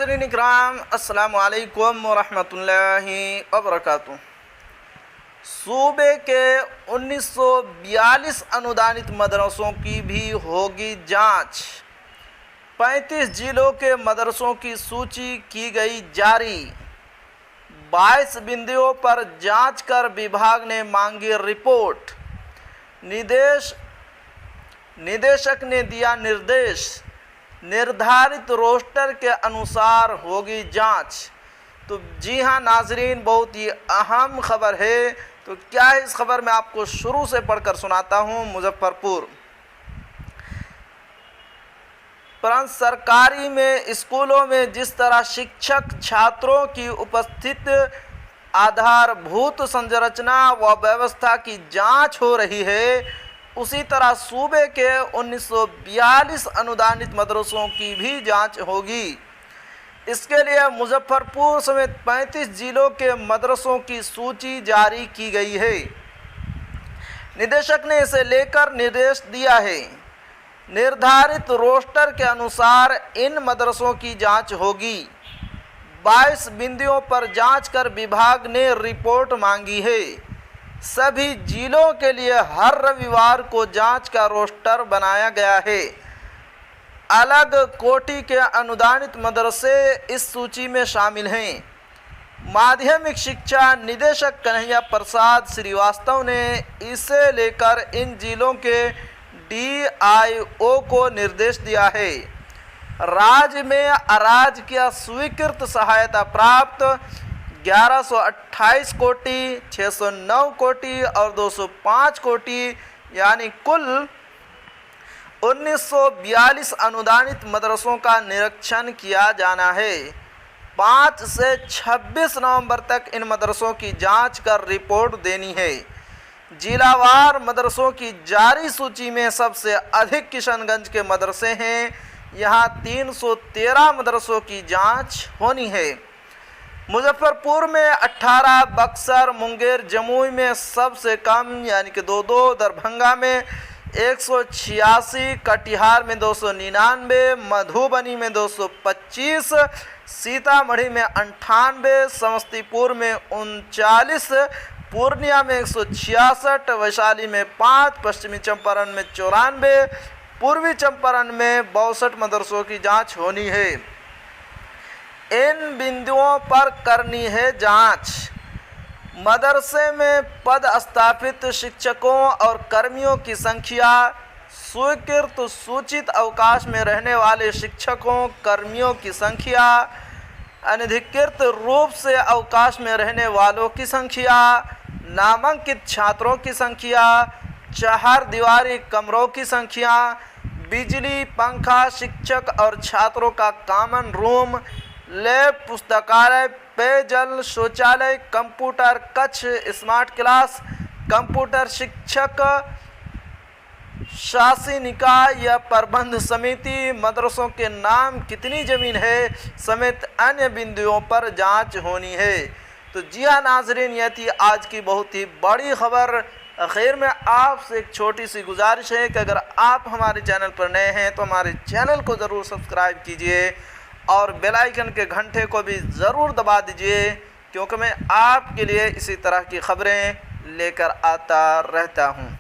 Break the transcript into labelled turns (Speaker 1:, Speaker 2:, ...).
Speaker 1: नाज़रीन इकराम, अस्सलामु अलैकुम वरहमतुल्लाहि वबरकातुहू। सूबे के 1942 अनुदानित मदरसों की भी होगी जांच। 35 जिलों के मदरसों की सूची की गई जारी। 22 बिंदुओं पर जांच कर विभाग ने मांगी रिपोर्ट। निदेशक ने दिया निर्देश, निर्धारित रोस्टर के अनुसार होगी जांच। तो जी हाँ नाजरीन, बहुत ही अहम खबर है। तो क्या है इस खबर में, आपको शुरू से पढ़कर सुनाता हूँ। मुजफ्फरपुर परंतु सरकारी में स्कूलों में जिस तरह शिक्षक छात्रों की उपस्थित आधारभूत संरचना व व्यवस्था की जांच हो रही है, उसी तरह सूबे के 1942 अनुदानित मदरसों की भी जांच होगी। इसके लिए मुजफ्फरपुर समेत 35 जिलों के मदरसों की सूची जारी की गई है। निदेशक ने इसे लेकर निर्देश दिया है। निर्धारित रोस्टर के अनुसार इन मदरसों की जांच होगी। 22 बिंदुओं पर जांच कर विभाग ने रिपोर्ट मांगी है। सभी जिलों के लिए हर रविवार को जांच का रोस्टर बनाया गया है। अलग कोटि के अनुदानित मदरसे इस सूची में शामिल हैं। माध्यमिक शिक्षा निदेशक कन्हैया प्रसाद श्रीवास्तव ने इसे लेकर इन जिलों के DIO को निर्देश दिया है। राज्य में अराजकीय स्वीकृत सहायता प्राप्त 1128 कोटि, 609 कोटि और 205 कोटि यानी कुल 1942 अनुदानित मदरसों का निरीक्षण किया जाना है। 5 से 26 नवंबर तक इन मदरसों की जांच कर रिपोर्ट देनी है। जिलावार मदरसों की जारी सूची में सबसे अधिक किशनगंज के मदरसे हैं। यहाँ 313 मदरसों की जांच होनी है। मुजफ्फरपुर में 18, बक्सर, मुंगेर, जमुई में सबसे कम यानी कि 2, दरभंगा में 186, कटिहार में 299, मधुबनी में 225, सीतामढ़ी में 98, समस्तीपुर में 39, पूर्णिया में 166, वैशाली में 5, पश्चिमी चंपारण में 94, पूर्वी चंपारण में 62 मदरसों की जांच होनी है। इन बिंदुओं पर करनी है जांच। मदरसे में पद स्थापित शिक्षकों और कर्मियों की संख्या, स्वीकृत सूचित अवकाश में रहने वाले शिक्षकों कर्मियों की संख्या, अनधिकृत रूप से अवकाश में रहने वालों की संख्या, नामांकित छात्रों की संख्या, चार दीवारी कमरों की संख्या, बिजली, पंखा, शिक्षक और छात्रों का कॉमन रूम, लैब, पुस्तकालय, पेयजल, शौचालय, कंप्यूटर कक्ष, स्मार्ट क्लास, कंप्यूटर शिक्षक, शासी निकाय या प्रबंध समिति, मदरसों के नाम, कितनी ज़मीन है समेत अन्य बिंदुओं पर जांच होनी है। तो जी हाँ नाजरीन, यह थी आज की बहुत ही बड़ी खबर। आखिर में आपसे एक छोटी सी गुजारिश है कि अगर आप हमारे चैनल पर नए हैं तो हमारे चैनल को ज़रूर सब्सक्राइब कीजिए और बेल आइकन के घंटे को भी ज़रूर दबा दीजिए, क्योंकि मैं आपके लिए इसी तरह की खबरें लेकर आता रहता हूँ।